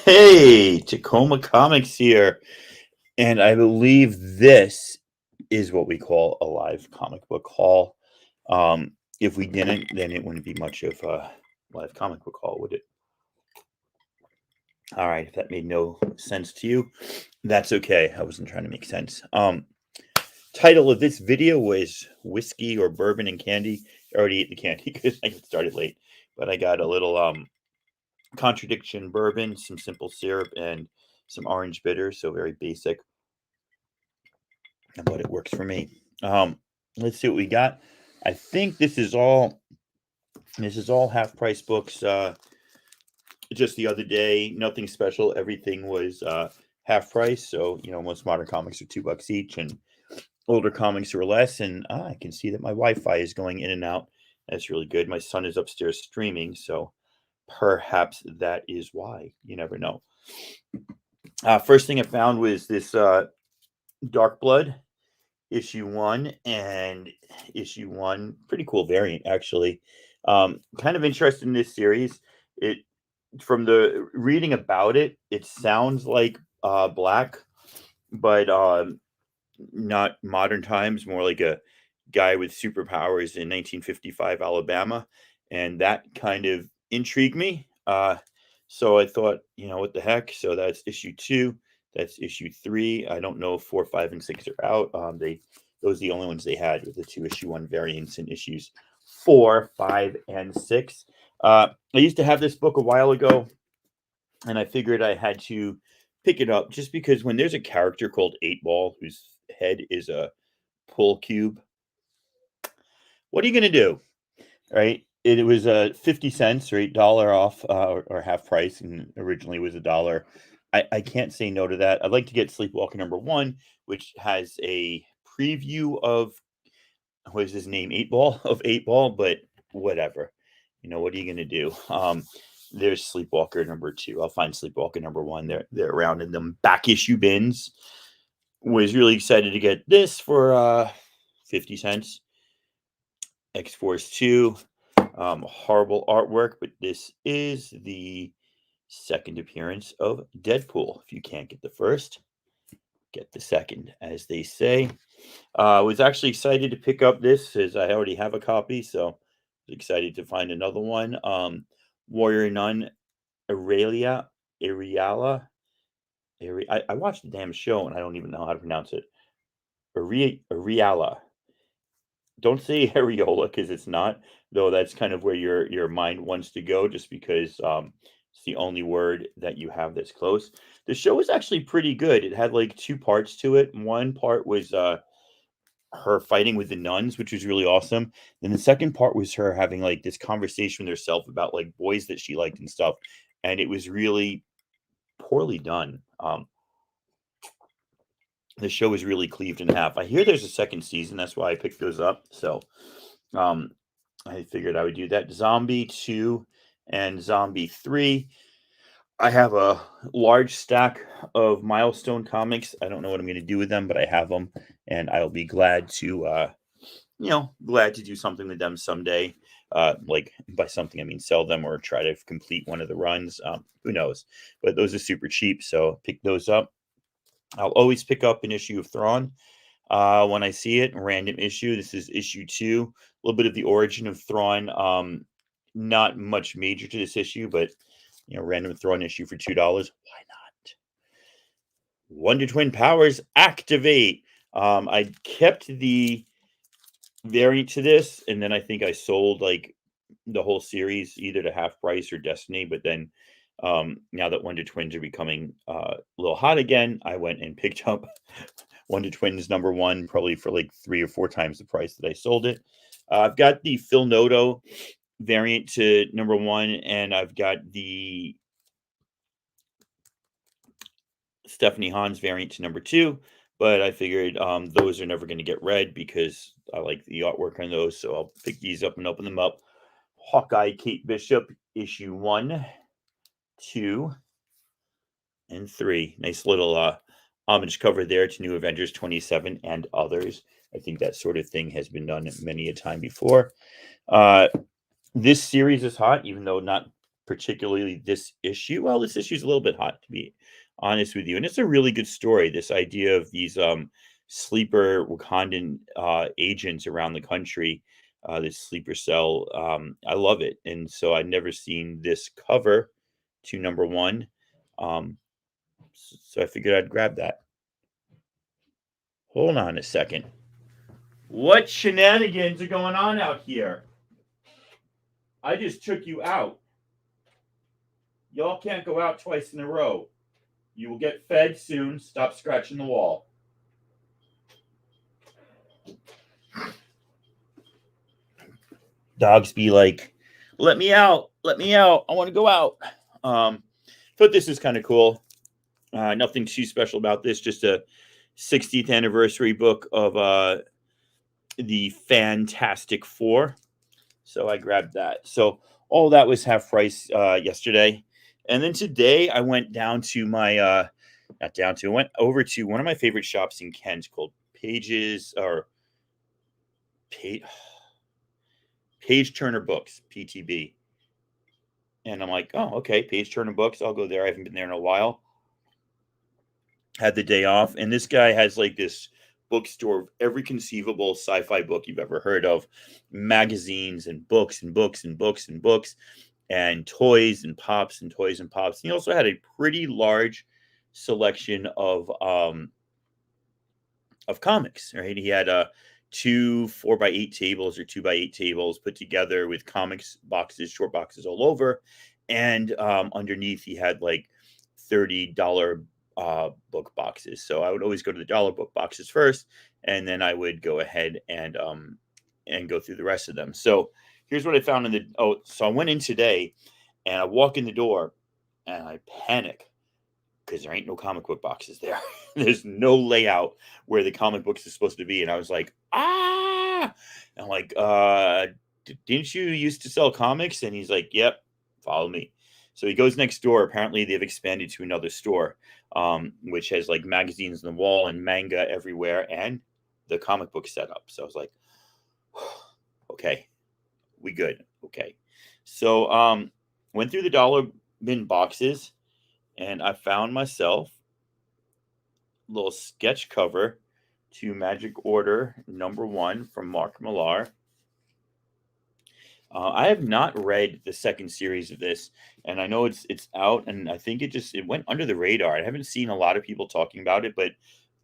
Hey, Tacoma Comics here, and I believe this is what we call a live comic book haul. If we didn't, then it wouldn't be much of a live comic book haul, would it? All right, if that made no sense to you, that's okay. I wasn't trying to make sense. Title of this video was Whiskey or Bourbon and Candy. I already ate the candy because I started late, but I got a little contradiction bourbon, some simple syrup, and some orange bitter. So very basic, but it works for me. Let's see what we got. I think this is all half price books. Just the other day, nothing special. Everything was half price. So most modern comics are $2 each, and older comics are less. And I can see that my Wi-Fi is going in and out. That's really good. My son is upstairs streaming, so perhaps that is why. You never know. First thing I found was this Dark Blood issue one, and issue one, pretty cool variant actually. Kind of interested in this series. It From the reading about it, it sounds like black, but not modern times, more like a guy with superpowers in 1955 Alabama, and that kind of intrigued me. So I thought, what the heck? So that's issue two. That's issue three. I don't know if four, five, and six are out. Those are the only ones they had with the two issue one variants in issues four, five, and six. I used to have this book a while ago, and I figured I had to pick it up just because when there's a character called Eight Ball whose head is a pool cube, what are you going to do? Right? It was 50 cents or $8 off, or half price, and originally was a dollar. I can't say no to that. I'd like to get Sleepwalker number one, which has a preview of what is his name, Eight Ball of Eight Ball, but whatever. What are you gonna do? There's Sleepwalker number two. I'll find Sleepwalker number one. They're around in them back issue bins. Was really excited to get this for 50 cents. X Force 2. Horrible artwork, but this is the second appearance of Deadpool. If you can't get the first, get the second, as they say. I was actually excited to pick up this as I already have a copy, so I was excited to find another one. Warrior Nun Aurelia, Ariala. I watched the damn show and I don't even know how to pronounce it. Ariala. Don't say areola because it's not, though that's kind of where your mind wants to go, just because it's the only word that you have that's close. The show was actually pretty good. It had like two parts to it. One part was her fighting with the nuns, which was really awesome. Then the second part was her having like this conversation with herself about like boys that she liked and stuff. And it was really poorly done. The show is really cleaved in half. I hear there's a second season. That's why I picked those up. So um, I figured I would do that. Zombie 2 and Zombie 3. I have a large stack of Milestone comics. I don't know what I'm going to do with them, but I have them, and I'll be glad to, glad to do something with them someday. Like by something, I mean sell them or try to complete one of the runs. Who knows? But those are super cheap, so pick those up. I'll always pick up an issue of Thrawn when I see it. Random issue. This is issue two. A little bit of the origin of Thrawn. Not much major to this issue, but random Thrawn issue for $2. Why not? Wonder Twin powers activate. I kept the variant to this, and then I think I sold like the whole series either to half price or Destiny. But then now that Wonder Twins are becoming a little hot again, I went and picked up Wonder Twins number one, probably for like 3 or 4 times the price that I sold it. I've got the Phil Noto variant to number one, and I've got the Stephanie Hans variant to number two. But I figured those are never going to get read because I like the artwork on those. So I'll pick these up and open them up. Hawkeye Kate Bishop, issue 1, 2, and 3. Nice little homage cover there to New Avengers 27 and others. I think that sort of thing has been done many a time before. This series is hot, even though not particularly this issue. Well, this issue is a little bit hot, to be honest with you, and it's a really good story. This idea of these sleeper Wakandan agents around the country, this sleeper cell. I love it, and so I'd never seen this cover to number one. Um, so I figured I'd grab that. Hold on a second. What shenanigans are going on out here? I just took you out. Y'all can't go out twice in a row. You will get fed soon. Stop scratching the wall. Dogs be like, let me out. Let me out. I want to go out. But this is kind of cool. Nothing too special about this. Just a 60th anniversary book of the Fantastic Four. So I grabbed that. So all that was half price yesterday. And then today I went down to my not down to, went over to one of my favorite shops in Kent called Pages or Page, Page Turner Books, PTB. And I'm like, oh, okay, Page Turner Books. I'll go there. I haven't been there in a while. Had the day off. And this guy has like this bookstore of every conceivable sci-fi book you've ever heard of, magazines and books and books and books and books and toys and pops and toys and pops. He also had a pretty large selection of comics, right? He had two 4x8 tables or 2x8 tables put together with comics boxes, short boxes all over. And underneath he had like $30 book boxes. So I would always go to the dollar book boxes first, and then I would go ahead and go through the rest of them. So here's what I found in the so I went in today and I walk in the door and I panic because there ain't no comic book boxes there. There's no layout where the comic books is supposed to be. And I was like, ah, and I'm like, didn't you used to sell comics? And he's like, yep, follow me. So he goes next door. Apparently they've expanded to another store, which has like magazines on the wall and manga everywhere and the comic book setup. So I was like, okay, we good. Okay. So went through the dollar bin boxes and I found myself a little sketch cover to Magic Order #1 from Mark Millar. I have not read the second series of this, and I know it's out, and I think it went under the radar. I haven't seen a lot of people talking about it, but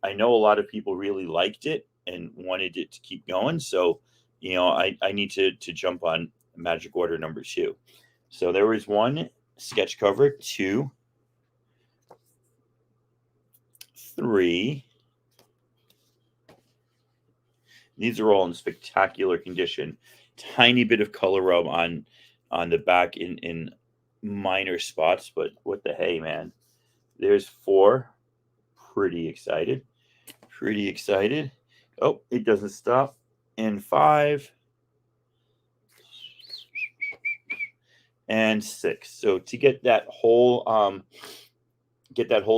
I know a lot of people really liked it and wanted it to keep going. So, I need to jump on Magic Order #2. So there was one sketch cover, 2, 3. These are all in spectacular condition. Tiny bit of color rub on the back in minor spots, but what the hey, man. There's 4. Pretty excited. Pretty excited. Oh, it doesn't stop. And 5. And 6. So to get that whole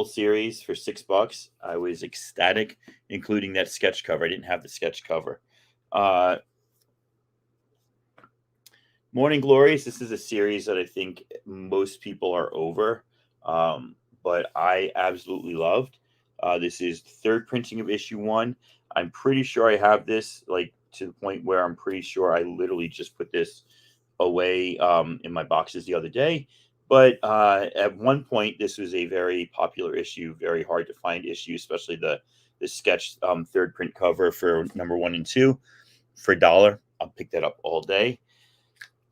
series for $6, I was ecstatic, including that sketch cover. I didn't have the sketch cover. Morning Glories. This is a series that I think most people are over, but I absolutely loved. This is the third printing of issue 1. I'm pretty sure I have this, like, to the point where I'm pretty sure I literally just put this away in my boxes the other day. But at one point, this was a very popular issue, very hard to find issue, especially the sketch third print cover for #1 and 2 for $1. I'll pick that up all day.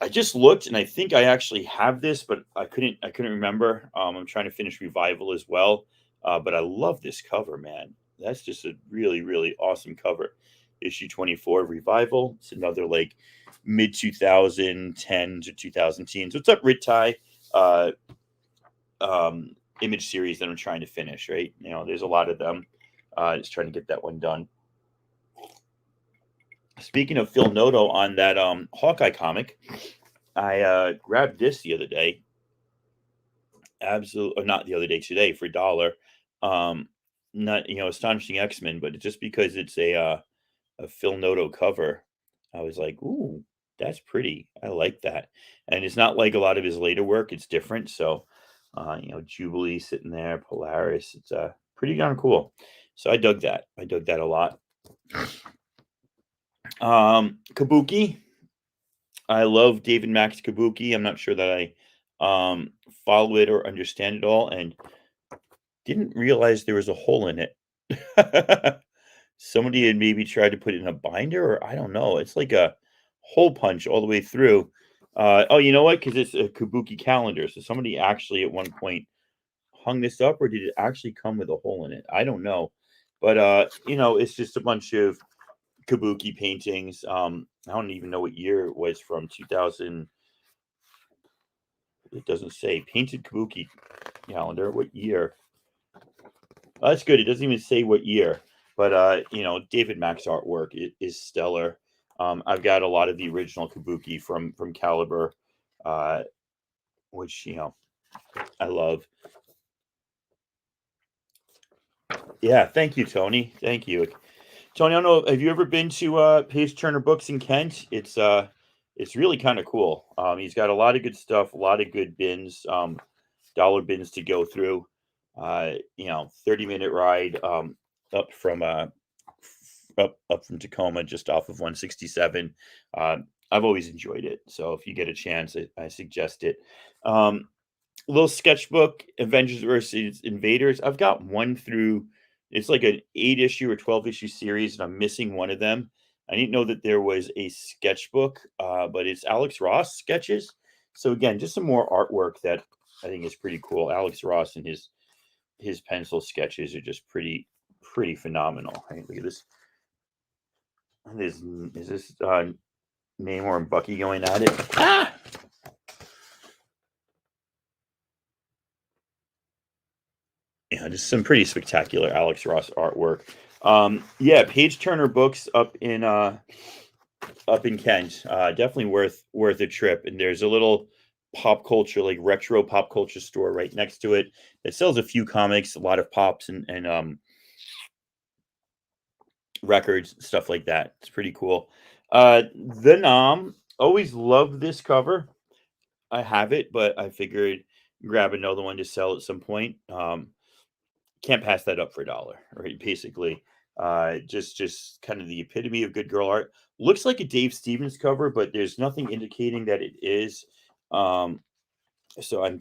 I just looked, and I think I actually have this, but I couldn't remember. I'm trying to finish Revival as well, but I love this cover, man. That's just a really, really awesome cover. Issue 24 of Revival. It's another like mid 2010s to 2010s. What's up, Ritai? Image series that I'm trying to finish. Right, there's a lot of them. Just trying to get that one done. Speaking of Phil Noto on that Hawkeye comic, I grabbed this the other day. Absolutely, not the other day, today for $1. Not Astonishing X-Men, but just because it's a Phil Noto cover, I was like, ooh, That's pretty. I like that. And it's not like a lot of his later work. It's different. So, Jubilee sitting there, Polaris. It's pretty darn cool. So I dug that. I dug that a lot. Kabuki. I love David Max Kabuki. I'm not sure that I follow it or understand it all, and didn't realize there was a hole in it. Somebody had maybe tried to put it in a binder, or I don't know. It's like a hole punch all the way through. Oh, you know what? Because it's a Kabuki calendar. So somebody actually at one point hung this up, or did it actually come with a hole in it? I don't know. But it's just a bunch of Kabuki paintings. I don't even know what year it was from. 2000. It doesn't say painted Kabuki calendar. What year? That's good. It doesn't even say what year. But David Mack's artwork is stellar. I've got a lot of the original Kabuki from Caliber, which I love. Yeah, thank you, Tony. Thank you, Tony. I don't know. Have you ever been to Pace Turner Books in Kent? It's really kind of cool. He's got a lot of good stuff, a lot of good bins, dollar bins to go through. 30-minute ride up from up from Tacoma, just off of 167. I've always enjoyed it. So if you get a chance, I suggest it. Little sketchbook, Avengers versus Invaders. I've got one through. It's like an 8-issue or 12-issue series, and I'm missing one of them. I didn't know that there was a sketchbook, but it's Alex Ross sketches. So again, just some more artwork that I think is pretty cool. Alex Ross and his pencil sketches are just pretty phenomenal. Right? Look at this. Is this Namor and Bucky going at it? Ah! Yeah, just some pretty spectacular Alex Ross artwork. Page Turner Books up in Kent. Definitely worth a trip. And there's a little pop culture, like retro pop culture store right next to it that sells a few comics, a lot of pops and records, stuff like that. It's pretty cool. The Nom, always loved this cover. I have it, but I figured grab another one to sell at some point. Can't pass that up for $1, right? Basically, just kind of the epitome of good girl art. Looks like a Dave Stevens cover, but there's nothing indicating that it is. So I'm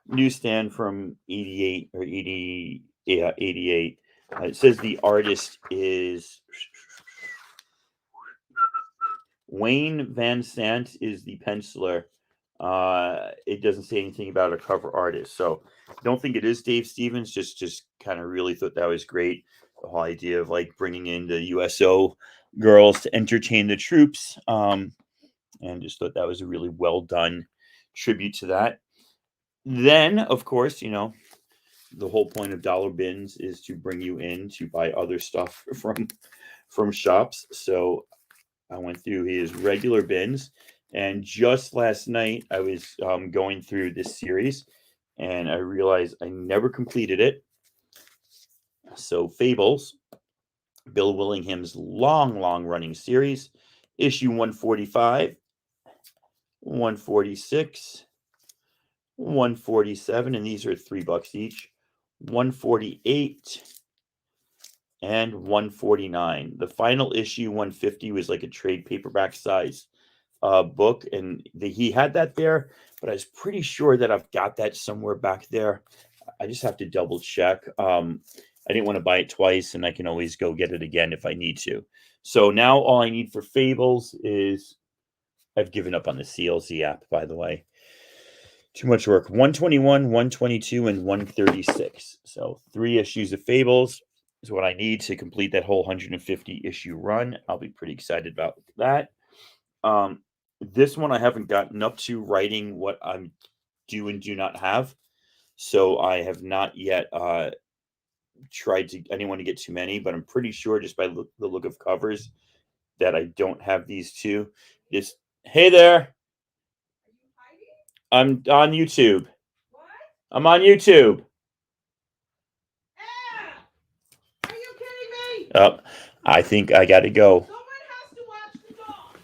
newsstand from 88 or 80, yeah, 88. It says the artist is Wayne Van Sant is the penciler. It doesn't say anything about a cover artist, so don't think it is Dave Stevens. Just kind of really thought that was great. The whole idea of like bringing in the USO girls to entertain the troops, and just thought that was a really well done tribute to that. Then, of course, the whole point of dollar bins is to bring you in to buy other stuff from shops. So I went through his regular bins, and just last night I was going through this series, and I realized I never completed it. So Fables, Bill Willingham's long running series, issue 145, 146, 147, and these are $3 each. 148 and 149. The final issue 150 was like a trade paperback size book, and he had that there, but I was pretty sure that I've got that somewhere back there. I just have to double check. I didn't want to buy it twice, and I can always go get it again if I need to. So now all I need for Fables is, I've given up on the CLZ app, by the way. Too much work. 121, 122, and 136. So 3 issues of Fables is what I need to complete that whole 150 issue run. I'll be pretty excited about that. This one I haven't gotten up to writing what I'm do and do not have. So I have not yet tried to, I didn't want to get too many, but I'm pretty sure just by the look of covers that I don't have these two. Just, hey there. I'm on YouTube. What? I'm on YouTube. Are you kidding me? I think I got to go. Someone has to watch the dog.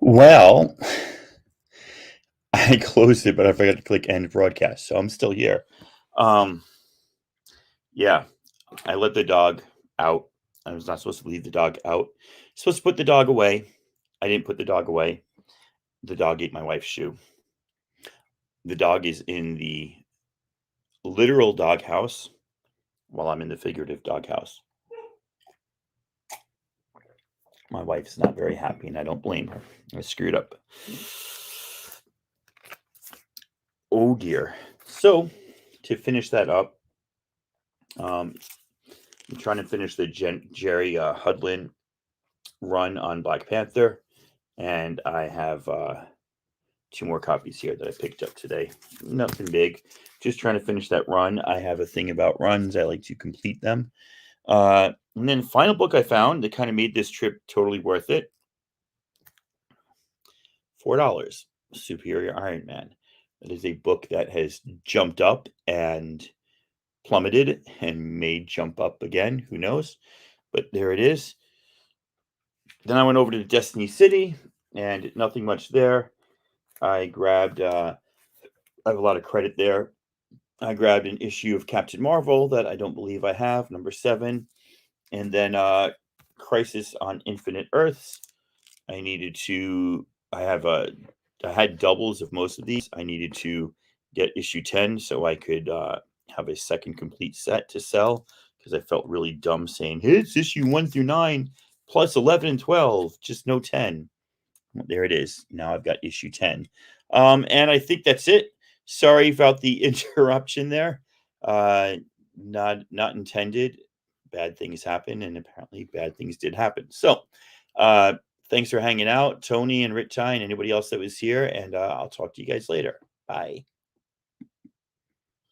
Well, I closed it, but I forgot to click end broadcast, so I'm still here. Um, yeah, I let the dog out. I was not supposed to leave the dog out. Supposed to put the dog away. I didn't put the dog away. The dog ate my wife's shoe. The dog is in the literal doghouse while I'm in the figurative doghouse. My wife's not very happy, and I don't blame her. I screwed up. Oh dear. So, to finish that up, I'm trying to finish the Jerry Hudlin run on Black Panther, and I have two more copies here that I picked up today. Nothing big, just trying to finish that run. I have a thing about runs; I like to complete them. And then final book I found that kind of made this trip totally worth it. $4, Superior Iron Man. That is a book that has jumped up and plummeted and may jump up again. Who knows? But there it is. Then I went over to Destiny City, and nothing much there. I grabbed, I have a lot of credit there. I grabbed an issue of Captain Marvel that I don't believe I have, number 7. And then Crisis on Infinite Earths. I had doubles of most of these. I needed to get issue 10 so I could have a second complete set to sell, because I felt really dumb saying, hey, it's issue 1 through 9 plus 11 and 12, just no 10. Well, there it is. Now I've got issue 10. And I think that's it. Sorry about the interruption there. Not intended. Bad things happen, and apparently bad things did happen. So, thanks for hanging out, Tony and Rich and anybody else that was here, and I'll talk to you guys later. Bye.